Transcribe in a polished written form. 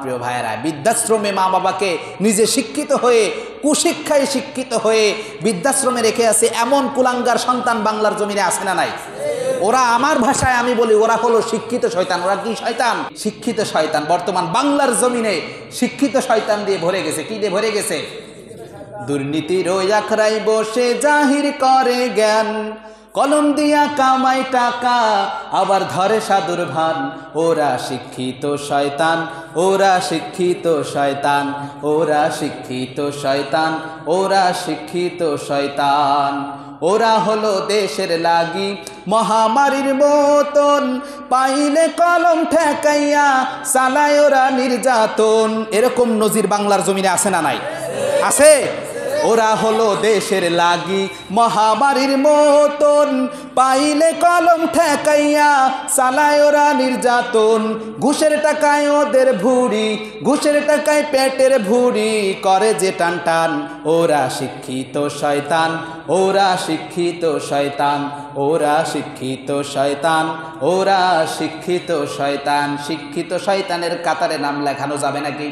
প্রিয় ভাইয়েরা, বৃদ্ধাশ্রমে মা বাবাকে নিজে শিক্ষিত হয়ে, কুশিক্ষায় শিক্ষিত হয়ে বৃদ্ধাশ্রমে রেখে আছে এমন কুলাঙ্গার সন্তান বাংলার জমিনে আছে না নাই? ওরা, আমার ভাষায় আমি বলি, ওরা হলো শিক্ষিত শয়তান। ওরা কি শয়তান? শিক্ষিত শয়তান। বর্তমান বাংলার জমিনে শিক্ষিত শয়তান দিয়ে ভরে গেছে। কি দিয়ে ভরে গেছে? দুর্নীতির ওই আখড়ায় বসে জাহির করে জ্ঞান, কলম দিয়া কামাই টাকা, আবার ধরে সাধুর ভান। ওরা শিক্ষিত শয়তান, ওরা শিক্ষিত শয়তান, ওরা শিক্ষিত শয়তান, ওরা শিক্ষিত শয়তান। ওরা হলো দেশের লাগি মহামারীর মতন, পাইলে কলম ঠেকাইয়া চালায় ওরা নির্যাতন। এরকম নজির বাংলার জমিনে আছে না নাই? আছে। ওরা হলো দেশের লাগি মহামারীর মতন, পাইলে কলম ঠেকাইয়া চালায় ওরা নির্যাতন। ঘুষের টাকায় ওদের ভুড়ি, ঘুষের টাকায় পেটের ভুড়ি করে যে টান টান। ওরা শিক্ষিত শয়তান, ওরা শিক্ষিত শয়তান, ওরা শিক্ষিত শয়তান, ওরা শিক্ষিত শয়তান। শিক্ষিত শয়তানের কাতারে নাম লেখানো যাবে নাকি?